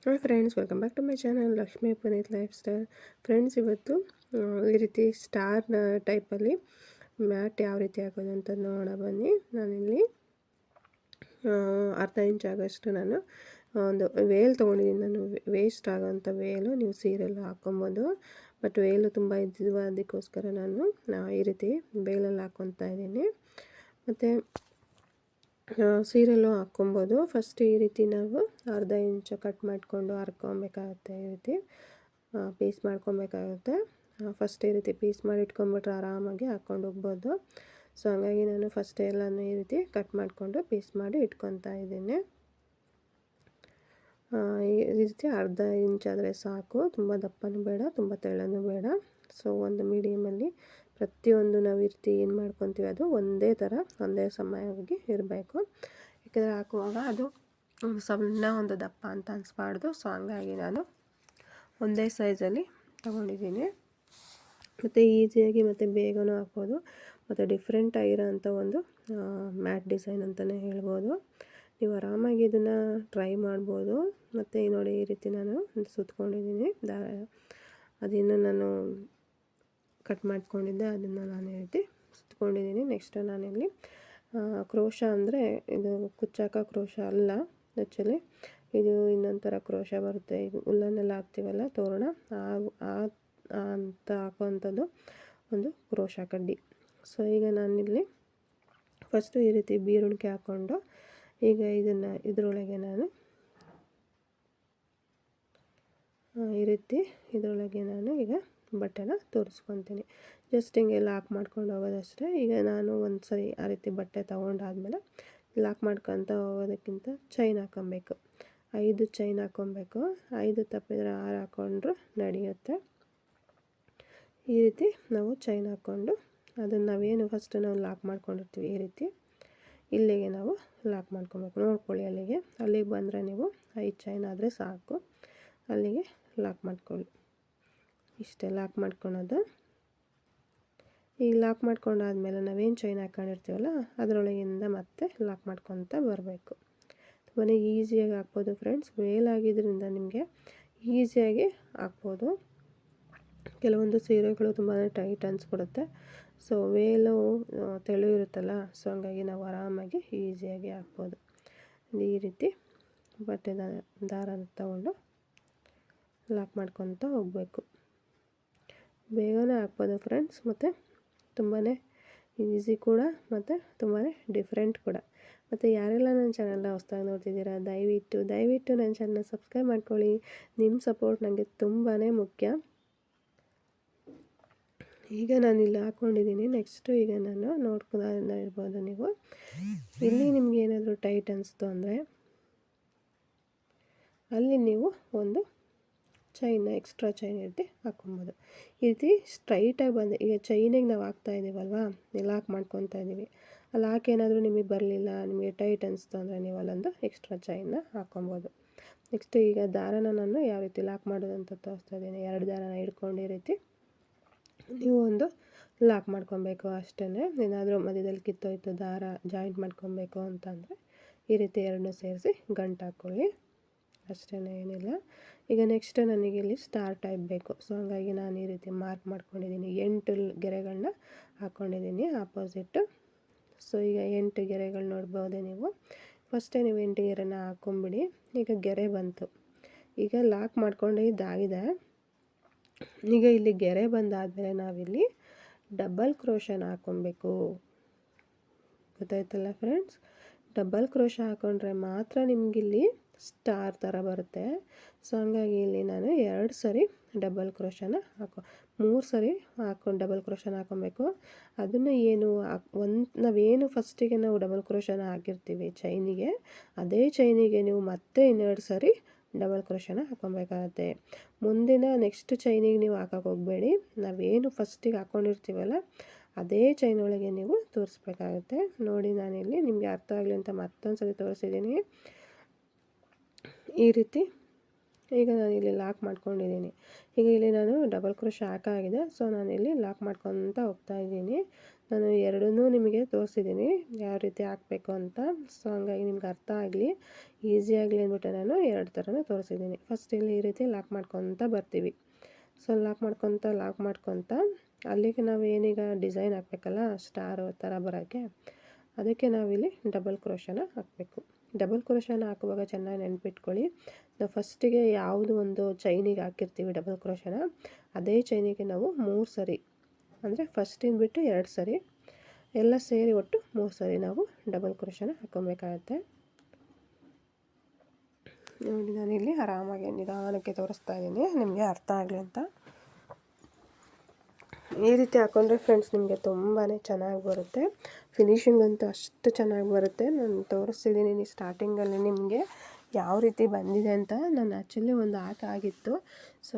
Hi friends, welcome back to my channel Lakshmi Puneeth lifestyle. Friends, ಇವತ್ತು ಈ ರೀತಿ star ಟೈಪಲ್ಲಿ ಮ್ಯಾಟ್ ಯಾವ ರೀತಿ ಹಾಕೋದು ಅಂತ ನೋಡೋಣ ಬನ್ನಿ. ನಾನಿಲ್ಲಿ ಅರ್ಧ ಇಂಚ್ ಆಗೋಷ್ಟು ನಾನು ಒಂದು ವೇಲ್ ತೊಗೊಂಡಿದ್ದೀನಿ. ನಾನು ವೇಸ್ಟ್ ಆಗೋವಂಥ ವೇಲು, ನೀವು ಸೀರೆಲ್ಲ ಹಾಕ್ಕೊಬೋದು. ಬಟ್ ವೇಲು ತುಂಬ ಇದ್ದಿದ್ದು, ಅದಕ್ಕೋಸ್ಕರ ನಾನು ಈ ರೀತಿ ವೇಲಲ್ಲಿ ಹಾಕ್ಕೊತಾ ಇದ್ದೀನಿ. ಮತ್ತು ಸೀರೆಲ್ಲೂ ಹಾಕ್ಕೊಬೋದು. ಫಸ್ಟ್ ಈ ರೀತಿ ನಾವು ಅರ್ಧ ಇಂಚು ಕಟ್ ಮಾಡಿಕೊಂಡು ಹರ್ಕೊಬೇಕಾಗುತ್ತೆ. ಈ ರೀತಿ ಪೀಸ್ ಮಾಡ್ಕೊಬೇಕಾಗುತ್ತೆ. ಫಸ್ಟ್ ಈ ರೀತಿ ಪೀಸ್ ಮಾಡಿ ಇಟ್ಕೊಂಡ್ಬಿಟ್ರೆ ಆರಾಮಾಗಿ ಹಾಕ್ಕೊಂಡು ಹೋಗ್ಬೋದು. ಸೊ ಹಾಗಾಗಿ ನಾನು ಫಸ್ಟ್ ಎಲ್ಲನೂ ಈ ರೀತಿ ಕಟ್ ಮಾಡಿಕೊಂಡು ಪೀಸ್ ಮಾಡಿ ಇಟ್ಕೊತಾ ಇದ್ದೀನಿ. ಈ ರೀತಿ ಅರ್ಧ ಇಂಚಾದರೆ ಸಾಕು, ತುಂಬ ದಪ್ಪನೂ ಬೇಡ, ತುಂಬ ತೆಳ್ಳನೂ ಬೇಡ. ಸೊ ಒಂದು ಮೀಡಿಯಮಲ್ಲಿ ಪ್ರತಿಯೊಂದು ನಾವು ಈ ರೀತಿ ಏನು ಮಾಡ್ಕೊತೀವಿ ಅದು ಒಂದೇ ಥರ ಒಂದೇ ಸಮಯವಾಗಿ ಇರಬೇಕು. ಯಾಕೆಂದರೆ ಹಾಕುವಾಗ ಅದು ಒಂದು ಸಣ್ಣ ಒಂದು ದಪ್ಪ ಅಂತ ಅನಿಸ್ಬಾರ್ದು. ಸೊ ಹಂಗಾಗಿ ನಾನು ಒಂದೇ ಸೈಜಲ್ಲಿ ತೊಗೊಂಡಿದ್ದೀನಿ. ಮತ್ತು ಈಸಿಯಾಗಿ ಮತ್ತು ಬೇಗನೂ ಹಾಕ್ಬೋದು. ಮತ್ತು ಡಿಫ್ರೆಂಟ್ ಆಗಿರೋ ಅಂಥ ಒಂದು ಮ್ಯಾಟ್ ಡಿಸೈನ್ ಅಂತಲೇ ಹೇಳ್ಬೋದು. ನೀವು ಆರಾಮಾಗಿ ಇದನ್ನು ಟ್ರೈ ಮಾಡ್ಬೋದು. ಮತ್ತು ನೋಡಿ, ಈ ರೀತಿ ನಾನು ಸುತ್ಕೊಂಡಿದ್ದೀನಿ ದಾರ. ಅದಿನ್ನು ನಾನು ಕಟ್ ಮಾಡ್ಕೊಂಡಿದ್ದೆ, ಅದನ್ನು ನಾನು ಈ ರೀತಿ ಸುತ್ಕೊಂಡಿದ್ದೀನಿ. ನೆಕ್ಸ್ಟ್ ನಾನಿಲ್ಲಿ ಕ್ರೋಶ ಅಂದರೆ ಇದು ಕುಚ್ಚಾಕ ಕ್ರೋಶ ಅಲ್ಲ, ಆ್ಯಕ್ಚುಲಿ ಇದು ಇನ್ನೊಂದು ಥರ ಕ್ರೋಶ ಬರುತ್ತೆ. ಇದು ಉಲ್ಲನ್ನೆಲ್ಲ ಹಾಕ್ತೀವಲ್ಲ ತೋರಣ, ಅಂತ ಹಾಕೋವಂಥದ್ದು ಒಂದು ಕ್ರೋಶ ಕಡ್ಡಿ. ಸೊ ಈಗ ನಾನಿಲ್ಲಿ ಫಸ್ಟು ಈ ರೀತಿ ಬೀರುಣಿಕೆ ಹಾಕ್ಕೊಂಡು ಈಗ ಇದರೊಳಗೆ ನಾನು ಈ ರೀತಿ ಇದರೊಳಗೆ ನಾನು ಈಗ ಬಟ್ಟೆನ ತೋರಿಸ್ಕೊತೀನಿ. ಜಸ್ಟ್ ಹಿಂಗೆ ಲಾಕ್ ಮಾಡ್ಕೊಂಡು ಹೋಗೋದಷ್ಟೇ. ಈಗ ನಾನು ಒಂದು ಸರಿ ಆ ರೀತಿ ಬಟ್ಟೆ ತೊಗೊಂಡಾದ್ಮೇಲೆ ಲಾಕ್ ಮಾಡ್ಕೊತ ಹೋಗೋದಕ್ಕಿಂತ ಚೈನ್ ಹಾಕ್ಕೊಬೇಕು. 5 ಚೈನ್ ಹಾಕ್ಕೊಬೇಕು. 5 ತಪ್ಪಿದರೆ 6 ಹಾಕ್ಕೊಂಡ್ರು ನಡೆಯುತ್ತೆ. ಈ ರೀತಿ ನಾವು ಚೈನ್ ಹಾಕ್ಕೊಂಡು ಅದನ್ನು ನಾವೇನು ಫಸ್ಟ್ ನಾವು ಲಾಕ್ ಮಾಡ್ಕೊಂಡಿರ್ತೀವಿ, ಈ ರೀತಿ ಇಲ್ಲಿಗೆ ನಾವು ಲಾಕ್ ಮಾಡ್ಕೊಬೇಕು. ನೋಡ್ಕೊಳ್ಳಿ, ಅಲ್ಲಿಗೆ ಬಂದರೆ ನೀವು 5 ಚೈನ್ ಆದರೆ ಸಾಕು. ಅಲ್ಲಿಗೆ ಲಾಕ್ ಮಾಡ್ಕೊಳ್ಳಿ. ಇಷ್ಟೇ ಲಾಕ್ ಮಾಡ್ಕೊಳೋದು. ಈಗ ಲಾಕ್ ಮಾಡ್ಕೊಂಡಾದ್ಮೇಲೆ ನಾವೇನು ಚೈನ್ ಹಾಕ್ಕೊಂಡಿರ್ತೀವಲ್ಲ ಅದರೊಳಗಿಂದ ಮತ್ತೆ ಲಾಕ್ ಮಾಡ್ಕೊತ ಬರಬೇಕು. ತುಂಬಾ ಈಸಿಯಾಗಿ ಹಾಕ್ಬೋದು ಫ್ರೆಂಡ್ಸ್. ವೇಲಾಗಿದ್ದರಿಂದ ನಿಮಗೆ ಈಸಿಯಾಗಿ ಹಾಕ್ಬೋದು. ಕೆಲವೊಂದು ಸೀರೆಗಳು ತುಂಬಾ ಟೈಟ್ ಅನಿಸ್ಬಿಡುತ್ತೆ. ಸೊ ವೇಲು ತೆಳು ಇರುತ್ತಲ್ಲ, ಸೊ ಹಂಗಾಗಿ ನಾವು ಆರಾಮಾಗಿ ಈಸಿಯಾಗಿ ಹಾಕ್ಬೋದು. ಈ ರೀತಿ ಬಟ್ಟೆ ದಾರನ ತಗೊಂಡು ಲಾಕ್ ಮಾಡ್ಕೊತ ಹೋಗಬೇಕು. ಬೇಗನೆ ಹಾಕ್ಬೋದು ಫ್ರೆಂಡ್ಸ್. ಮತ್ತು ತುಂಬಾ ಈಸಿ ಕೂಡ, ಮತ್ತು ತುಂಬಾ ಡಿಫ್ರೆಂಟ್ ಕೂಡ. ಮತ್ತು ಯಾರೆಲ್ಲ ನನ್ನ ಚಾನಲ್ನ ಹೊಸ್ದಾಗಿ ನೋಡ್ತಿದ್ದೀರಾ, ದಯವಿಟ್ಟು ನನ್ನ ಚಾನಲ್ನ ಸಬ್ಸ್ಕ್ರೈಬ್ ಮಾಡ್ಕೊಳ್ಳಿ. ನಿಮ್ಮ ಸಪೋರ್ಟ್ ನನಗೆ ತುಂಬಾ ಮುಖ್ಯ. ಈಗ ನಾನಿಲ್ಲಿ ಹಾಕ್ಕೊಂಡಿದ್ದೀನಿ. ನೆಕ್ಸ್ಟು ಈಗ ನಾನು ನೋಡ್ಕೊಳ್ಳೋದನ್ನ ಇರ್ಬೋದು ನೀವು. ಇಲ್ಲಿ ನಿಮ್ಗೆ ಏನಾದರೂ ಟೈಟ್ ಅನಿಸ್ತು ಅಂದರೆ ಅಲ್ಲಿ ನೀವು ಒಂದು ಚೈನ್ನ ಎಕ್ಸ್ಟ್ರಾ ಚೈನ್ ಇರ್ತಿ ಹಾಕ್ಕೊಬೋದು. ಈ ರೀತಿ ಸ್ಟ್ರೈಟಾಗಿ ಬಂದು ಈಗ ಚೈನಿಗೆ ನಾವು ಹಾಕ್ತಾ ಇದ್ದೀವಲ್ವ, ಲಾಕ್ ಮಾಡ್ಕೊತಾ ಇದ್ದೀವಿ. ಅಲ್ಲಿ ಹಾಕೇನಾದರೂ ನಿಮಗೆ ಬರಲಿಲ್ಲ, ನಿಮಗೆ ಟೈಟ್ ಅನಿಸ್ತು ಅಂದರೆ ನೀವು ಅಲ್ಲೊಂದು ಎಕ್ಸ್ಟ್ರಾ ಚೈನ್ನ ಹಾಕ್ಕೊಬೋದು. ನೆಕ್ಸ್ಟ್ ಈಗ ದಾರನ ನಾನು ಯಾವ ರೀತಿ ಲಾಕ್ ಮಾಡೋದು ಅಂತ ತೋರಿಸ್ತಾ ಇದ್ದೀನಿ. 2 ದಾರನ ಹಿಡ್ಕೊಂಡು ಈ ರೀತಿ ನೀವು ಒಂದು ಲಾಕ್ ಮಾಡ್ಕೊಬೇಕು ಅಷ್ಟೇ. ಏನಾದರೂ ಮಧ್ಯದಲ್ಲಿ ಕಿತ್ತೋಯ್ತು ದಾರ ಜಾಯಿಂಟ್ ಮಾಡ್ಕೊಬೇಕು ಅಂತಂದರೆ ಈ ರೀತಿ 2 ಸೇರಿಸಿ ಗಂಟು ಹಾಕ್ಕೊಳ್ಳಿ, ಅಷ್ಟೇ, ಏನಿಲ್ಲ. ಈಗ ನೆಕ್ಸ್ಟ್ ನನಗೆ ಇಲ್ಲಿ ಸ್ಟಾರ್ ಟೈಪ್ ಬೇಕು. ಸೊ ಹಾಗಾಗಿ ನಾನು ಈ ರೀತಿ ಮಾರ್ಕ್ ಮಾಡ್ಕೊಂಡಿದ್ದೀನಿ. 8 ಗೆರೆಗಳನ್ನ ಹಾಕ್ಕೊಂಡಿದ್ದೀನಿ ಆಪೋಸಿಟ್ಟು. ಸೊ ಈಗ 8 ಗೆರೆಗಳು ನೋಡ್ಬೋದೇ ನೀವು. ಫಸ್ಟೇ ನೀವು 8 ಗೆರೆನ ಹಾಕ್ಕೊಂಬಿಡಿ. ಈಗ ಗೆರೆ ಬಂತು. ಈಗ ಲಾಕ್ ಮಾಡ್ಕೊಂಡಿದ್ದಾಗಿದೆ. ಈಗ ಇಲ್ಲಿ ಗೆರೆ ಬಂದಾದಮೇಲೆ ನಾವಿಲ್ಲಿ ಡಬಲ್ ಕ್ರೋಶನ ಹಾಕ್ಕೊಬೇಕು. ಗೊತ್ತಾಯ್ತಲ್ಲ ಫ್ರೆಂಡ್ಸ್? ಡಬಲ್ ಕ್ರೋಶ ಹಾಕ್ಕೊಂಡ್ರೆ ಮಾತ್ರ ನಿಮಗಿಲ್ಲಿ ಸ್ಟಾರ್ ಥರ ಬರುತ್ತೆ. ಸೊ ಹಂಗಾಗಿ ಇಲ್ಲಿ ನಾನು 2 ಸರಿ ಡಬಲ್ ಕ್ರೋಶನ 3 ಸರಿ ಡಬಲ್ ಕ್ರೋಶನ ಹಾಕ್ಕೊಬೇಕು. ಅದನ್ನು ನಾವೇನು ಫಸ್ಟಿಗೆ ನಾವು ಡಬಲ್ ಕ್ರೋಶನ ಹಾಕಿರ್ತೀವಿ ಚೈನಿಗೆ, ಅದೇ ಚೈನಿಗೆ ನೀವು ಮತ್ತೆ 2 ಸರಿ ಡಬಲ್ ಕ್ರೋಶನ ಹಾಕ್ಕೊಬೇಕಾಗತ್ತೆ. ಮುಂದಿನ ನೆಕ್ಸ್ಟ್ ಚೈನಿಗೆ ನೀವು ಹಾಕೋಕೆ ಹೋಗಬೇಡಿ. ನಾವೇನು ಫಸ್ಟಿಗೆ ಹಾಕ್ಕೊಂಡಿರ್ತೀವಲ್ಲ ಅದೇ ಚೈನ್ ಒಳಗೆ ನೀವು ತೋರಿಸ್ಬೇಕಾಗುತ್ತೆ. ನೋಡಿ, ನಾನಿಲ್ಲಿ ನಿಮಗೆ ಅರ್ಥ ಆಗಲಿ ಅಂತ ಮತ್ತೊಂದು ಸರಿ ತೋರಿಸಿದ್ದೀನಿ. ಈ ರೀತಿ ಈಗ ನಾನು ಇಲ್ಲಿ ಲಾಕ್ ಮಾಡ್ಕೊಂಡಿದ್ದೀನಿ. ಈಗ ಇಲ್ಲಿ ನಾನು ಡಬಲ್ ಕ್ರೋಶೆ ಹಾಕಾಗಿದೆ. ಸೊ ನಾನಿಲ್ಲಿ ಲಾಕ್ ಮಾಡ್ಕೊತ ಹೋಗ್ತಾ ಇದ್ದೀನಿ. ನಾನು ಎರಡನ್ನೂ ನಿಮಗೆ ತೋರಿಸಿದ್ದೀನಿ ಯಾವ ರೀತಿ ಹಾಕಬೇಕು ಅಂತ. ಸೊ ಹಂಗಾಗಿ ನಿಮ್ಗೆ ಅರ್ಥ ಆಗಲಿ, ಈಸಿ ಆಗಲಿ ಅಂದ್ಬಿಟ್ಟು ನಾನು ಎರಡು ಥರನೂ ತೋರಿಸಿದ್ದೀನಿ. ಫಸ್ಟ್ ಇಲ್ಲಿ ಈ ರೀತಿ ಲಾಕ್ ಮಾಡ್ಕೊತ ಬರ್ತೀವಿ. ಸೊ ಲಾಕ್ ಮಾಡ್ಕೊತ ಅಲ್ಲಿಗೆ ನಾವು ಏನೀಗ ಡಿಸೈನ್ ಹಾಕಬೇಕಲ್ಲ, ಸ್ಟಾರ್ ಥರ ಬರೋಕ್ಕೆ, ಅದಕ್ಕೆ ನಾವಿಲ್ಲಿ ಡಬಲ್ ಕ್ರೋಶನ ಹಾಕಬೇಕು. ಡಬಲ್ ಕ್ರೋಶನ ಹಾಕುವಾಗ ಚೆನ್ನಾಗಿ ನೆನ್ಪಿಟ್ಕೊಳ್ಳಿ, ನಾವು ಫಸ್ಟಿಗೆ ಯಾವುದು ಒಂದು ಚೈನಿಗೆ ಹಾಕಿರ್ತೀವಿ ಡಬಲ್ ಕ್ರೋಶನ, ಅದೇ ಚೈನಿಗೆ ನಾವು 3 ಸರಿ, ಅಂದರೆ ಫಸ್ಟಿಂದ ಬಿಟ್ಟು 2 ಸರಿ ಎಲ್ಲ ಸೇರಿ ಒಟ್ಟು 3 ಸರಿ ನಾವು ಡಬಲ್ ಕ್ರೋಶನ ಹಾಕ್ಕೊಬೇಕಾಗತ್ತೆ. ನೋಡಿ ನಾನಿಲ್ಲಿ ಆರಾಮಾಗಿ ನಿಧಾನಕ್ಕೆ ತೋರಿಸ್ತಾ ಇದ್ದೀನಿ ನಿಮಗೆ ಅರ್ಥ ಆಗಲಿ ಅಂತ. ಈ ರೀತಿ ಹಾಕ್ಕೊಂಡ್ರೆ ಫ್ರೆಂಡ್ಸ್ ನಿಮಗೆ ತುಂಬಾ ಚೆನ್ನಾಗಿ ಬರುತ್ತೆ. ಫಿನಿಶಿಂಗ್ ಅಂತೂ ಅಷ್ಟು ಚೆನ್ನಾಗಿ ಬರುತ್ತೆ. ನಾನು ತೋರಿಸ್ತಿದ್ದೀನಿ ಸ್ಟಾರ್ಟಿಂಗಲ್ಲಿ ನಿಮಗೆ ಯಾವ ರೀತಿ ಬಂದಿದೆ ಅಂತ. ನಾನು ಆ್ಯಕ್ಚುಲಿ ಒಂದು ಹಾಕಾಗಿತ್ತು. ಸೊ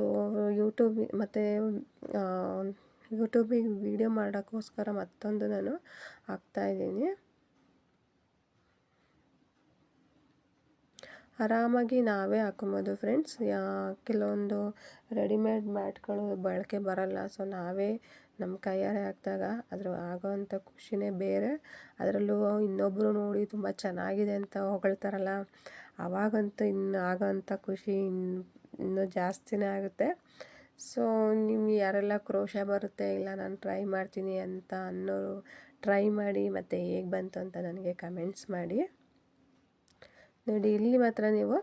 ಯೂಟ್ಯೂಬಿಗೆ ವೀಡಿಯೋ ಮಾಡೋಕ್ಕೋಸ್ಕರ ಮತ್ತೊಂದು ನಾನು ಹಾಕ್ತಾಯಿದ್ದೀನಿ. ಆರಾಮಾಗಿ ನಾವೇ ಹಾಕೊಬೋದು ಫ್ರೆಂಡ್ಸ್. ಕೆಲವೊಂದು ರೆಡಿಮೇಡ್ ಮ್ಯಾಟ್ಗಳು ಬಳಕೆ ಬರಲ್ಲ. ಸೊ ನಾವೇ ನಮ್ಮ ಕೈಯಾರೆ ಹಾಕಿದಾಗ ಅದ್ರ ಆಗೋವಂಥ ಖುಷಿನೇ ಬೇರೆ. ಅದರಲ್ಲೂ ಇನ್ನೊಬ್ಬರು ನೋಡಿ ತುಂಬ ಚೆನ್ನಾಗಿದೆ ಅಂತ ಹೊಗಳ್ತಾರಲ್ಲ, ಆವಾಗಂತೂ ಇನ್ನು ಆಗೋವಂಥ ಖುಷಿ ಇನ್ನೂ ಜಾಸ್ತಿನೇ ಆಗುತ್ತೆ. ಸೊ ನಿಮ್ಗೆ ಯಾರೆಲ್ಲ ಕ್ರೋಶ ಬರುತ್ತೆ, ಇಲ್ಲ ನಾನು ಟ್ರೈ ಮಾಡ್ತೀನಿ ಅಂತ ಅನ್ನೋರು ಟ್ರೈ ಮಾಡಿ ಮತ್ತು ಹೇಗೆ ಬಂತು ಅಂತ ನನಗೆ ಕಮೆಂಟ್ಸ್ ಮಾಡಿ. ನೋಡಿ ಇಲ್ಲಿ ಮಾತ್ರ ನೀವು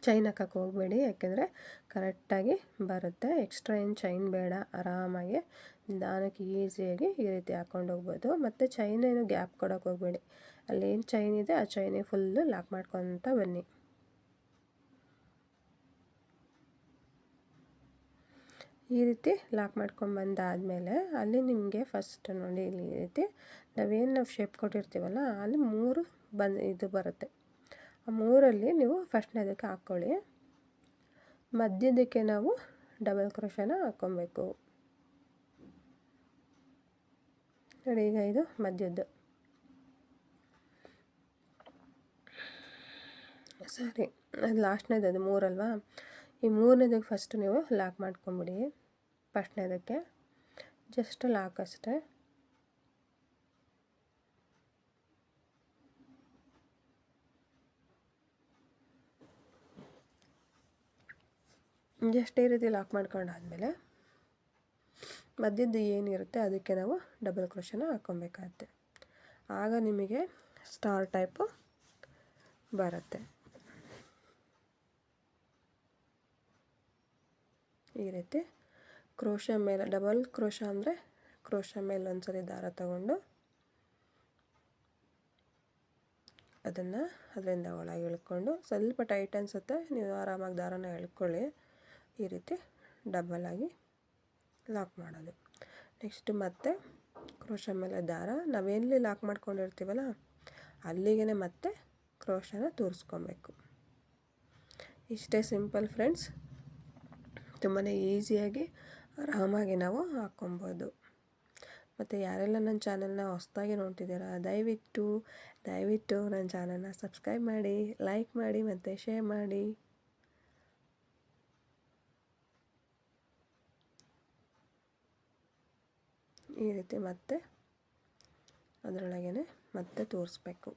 ಚೈನ್ ಹಾಕಕ್ಕೆ ಹೋಗಬೇಡಿ, ಯಾಕೆಂದರೆ ಕರೆಕ್ಟಾಗಿ ಬರುತ್ತೆ. ಎಕ್ಸ್ಟ್ರಾ ಏನು ಚೈನ್ ಬೇಡ, ಆರಾಮಾಗಿ ನಿಧಾನಕ್ಕೆ ಈಸಿಯಾಗಿ ಈ ರೀತಿ ಹಾಕ್ಕೊಂಡು ಹೋಗ್ಬೋದು. ಮತ್ತು ಚೈನ್ ಏನು ಗ್ಯಾಪ್ ಕೊಡೋಕೆ ಹೋಗಬೇಡಿ, ಅಲ್ಲೇನು ಚೈನ್ ಇದೆ ಆ ಚೈನೇ ಫುಲ್ಲು ಲಾಕ್ ಮಾಡ್ಕೊತ ಬನ್ನಿ. ಈ ರೀತಿ ಲಾಕ್ ಮಾಡ್ಕೊಂಡು ಬಂದಾದಮೇಲೆ ಅಲ್ಲಿ ನಿಮಗೆ ಫಸ್ಟ್ ನೋಡಿ ಇಲ್ಲಿ ಈ ರೀತಿ ನಾವು ಶೇಪ್ ಕೊಟ್ಟಿರ್ತೀವಲ್ಲ ಅಲ್ಲಿ 3 ಇದು ಬರುತ್ತೆ. ಆ 3ರಲ್ಲಿ ನೀವು ಫಸ್ಟ್ನೇದಕ್ಕೆ ಹಾಕ್ಕೊಳ್ಳಿ. ಮಧ್ಯದಕ್ಕೆ ನಾವು ಡಬಲ್ ಕ್ರೋಶನ ಹಾಕ್ಕೊಬೇಕು. ನೋಡಿ ಈಗ ಇದು ಮಧ್ಯದ್ದು. ಸರಿ, ಅದು ಲಾಸ್ಟ್ನೇದು, ಅದು 3 ಅಲ್ವಾ. ಈ 3ನೇದಕ್ಕೆ ಫಸ್ಟ್ ನೀವು ಲಾಕ್ ಮಾಡ್ಕೊಂಬಿಡಿ. ಫಸ್ಟ್ನೇದಕ್ಕೆ ಜಸ್ಟ್ ಲಾಕ್ ಅಷ್ಟೇ. ಜಸ್ಟ್ ಈ ರೀತಿ ಲಾಕ್ ಮಾಡ್ಕೊಂಡಾದ್ಮೇಲೆ ಮಧ್ಯದ್ದು ಏನಿರುತ್ತೆ ಅದಕ್ಕೆ ನಾವು ಡಬಲ್ ಕ್ರೋಶನ ಹಾಕ್ಕೊಬೇಕಾಗತ್ತೆ. ಆಗ ನಿಮಗೆ ಸ್ಟಾರ್ ಟೈಪು ಬರುತ್ತೆ. ಈ ರೀತಿ ಕ್ರೋಶ ಮೇಲೆ ಡಬಲ್ ಕ್ರೋಶ ಅಂದರೆ ಕ್ರೋಶ ಮೇಲೆ ಒಂದ್ಸರಿ ದಾರ ತಗೊಂಡು ಅದನ್ನು ಅದರಿಂದ ಒಳಗೆ ಎಳ್ಕೊಂಡು, ಸ್ವಲ್ಪ ಟೈಟ್ ಅನಿಸುತ್ತೆ, ನೀವು ಆರಾಮಾಗಿ ದಾರನ ಎಳ್ಕೊಳ್ಳಿ. ಈ ರೀತಿ ಡಬಲ್ ಆಗಿ ಲಾಕ್ ಮಾಡೋದು. ನೆಕ್ಸ್ಟ್ ಮತ್ತೆ ಕ್ರೋಶ ಮೇಲೆ ದಾರ ನಾವೆಲ್ಲಿ ಲಾಕ್ ಮಾಡ್ಕೊಂಡಿರ್ತೀವಲ್ಲ ಅಲ್ಲಿಗೆ ಮತ್ತೆ ಕ್ರೋಶನ ತೋರಿಸ್ಕೊಬೇಕು. ಇಷ್ಟೇ ಸಿಂಪಲ್ ಫ್ರೆಂಡ್ಸ್, ತುಂಬಾ ಈಸಿಯಾಗಿ ಆರಾಮಾಗಿ ನಾವು ಹಾಕ್ಕೊಬೋದು. ಮತ್ತು ಯಾರೆಲ್ಲ ನನ್ನ ಚಾನಲ್ನ ಹೊಸದಾಗಿ ನೋಡ್ತಿದ್ದೀರಾ ದಯವಿಟ್ಟು ನನ್ನ ಚಾನಲ್ನ ಸಬ್ಸ್ಕ್ರೈಬ್ ಮಾಡಿ, ಲೈಕ್ ಮಾಡಿ ಮತ್ತು ಶೇರ್ ಮಾಡಿ. ಈ ರೀತಿ ಮತ್ತೆ ಅದರೊಳಗೇ ಮತ್ತೆ ತೋರಿಸ್ಬೇಕು.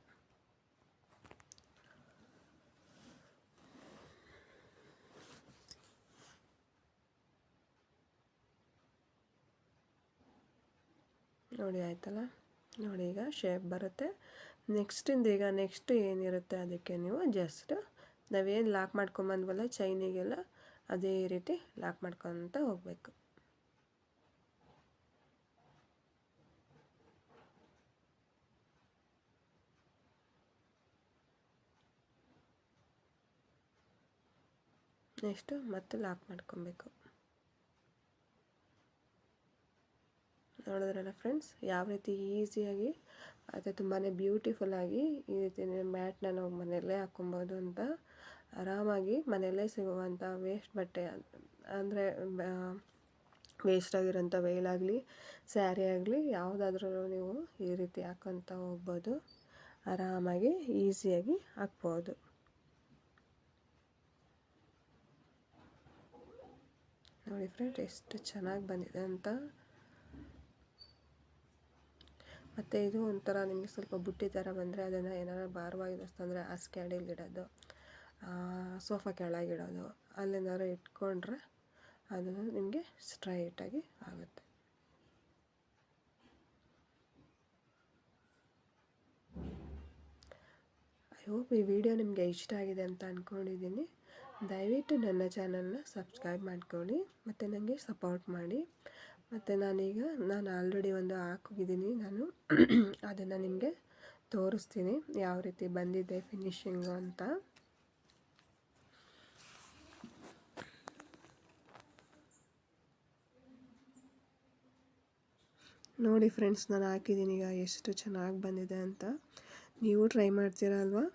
ನೋಡಿ ಆಯ್ತಲ್ಲ, ನೋಡಿ ಈಗ ಶೇಪ್ ಬರುತ್ತೆ. ನೆಕ್ಸ್ಟ್ ಏನಿರುತ್ತೆ ಅದಕ್ಕೆ ನೀವು ಜಸ್ಟ್ ನಾವೇನು ಲಾಕ್ ಮಾಡ್ಕೊಂಬಂದ್ವಲ್ಲ ಚೈನಿಗೆಲ್ಲ ಅದೇ ರೀತಿ ಲಾಕ್ ಮಾಡ್ಕೊತ ಹೋಗಬೇಕು. ನೆಕ್ಸ್ಟು ಮತ್ತೆ ಲಾಕ್ ಮಾಡ್ಕೊಬೇಕು. ನೋಡಿದ್ರಲ್ಲ ಫ್ರೆಂಡ್ಸ್, ಯಾವ ರೀತಿ ಈಸಿಯಾಗಿ ಮತ್ತು ತುಂಬಾ ಬ್ಯೂಟಿಫುಲ್ಲಾಗಿ ಈ ರೀತಿ ಮ್ಯಾಟ್ನ ನಾವು ಮನೆಯಲ್ಲೇ ಹಾಕ್ಕೊಬೋದು ಅಂತ. ಆರಾಮಾಗಿ ಮನೆಯಲ್ಲೇ ಸಿಗುವಂಥ ವೇಸ್ಟ್ ಬಟ್ಟೆ ಅಂದರೆ ವೇಸ್ಟ್ ಆಗಿರೋಂಥ ವೇಲಾಗಲಿ ಸ್ಯಾರಿ ಆಗಲಿ ಯಾವುದಾದ್ರೂ ನೀವು ಈ ರೀತಿ ಹಾಕ್ಕೊತ ಹೋಗ್ಬೋದು. ಆರಾಮಾಗಿ ಈಸಿಯಾಗಿ ಹಾಕ್ಬೋದು. ನೋಡಿ ಫ್ರೆಂಡ್ ಎಷ್ಟು ಚೆನ್ನಾಗಿ ಬಂದಿದೆ ಅಂತ. ಮತ್ತು ಇದು ಒಂಥರ ನಿಮಗೆ ಸ್ವಲ್ಪ ಬುಟ್ಟಿ ಥರ ಬಂದರೆ ಅದನ್ನು ಏನಾರು ಭಾರವಾಗಿ ತಂದರೆ ಹಾಸಿಗೆ ಅಡಿಲಿಡೋದು, ಸೋಫಾ ಕೆಳಗಿಡೋದು, ಅಲ್ಲೇನಾದ್ರು ಇಟ್ಕೊಂಡ್ರೆ ಅದು ನಿಮಗೆ ಸ್ಟ್ರೈಟಾಗಿ ಆಗುತ್ತೆ. ಐ ಹೋಪ್ ಈ ವಿಡಿಯೋ ನಿಮಗೆ ಇಷ್ಟ ಆಗಿದೆ ಅಂತ ಅಂದ್ಕೊಂಡಿದ್ದೀನಿ. ದಯವಿಟ್ಟು ನನ್ನ ಚಾನಲ್ನ ಸಬ್ಸ್ಕ್ರೈಬ್ ಮಾಡ್ಕೊಳ್ಳಿ ಮತ್ತು ನನಗೆ ಸಪೋರ್ಟ್ ಮಾಡಿ. ಮತ್ತು ನಾನು ಆಲ್ರೆಡಿ ಒಂದು ಹಾಕಿದ್ದೀನಿ, ನಾನು ಅದನ್ನು ನಿಮಗೆ ತೋರಿಸ್ತೀನಿ ಯಾವ ರೀತಿ ಬಂದಿದೆ ಫಿನಿಶಿಂಗು ಅಂತ. ನೋಡಿ ಫ್ರೆಂಡ್ಸ್, ನಾನು ಹಾಕಿದ್ದೀನಿ ಈಗ ಎಷ್ಟು ಚೆನ್ನಾಗಿ ಬಂದಿದೆ ಅಂತ. ನೀವು ಟ್ರೈ ಮಾಡ್ತೀರಾ ಅಲ್ವಾ?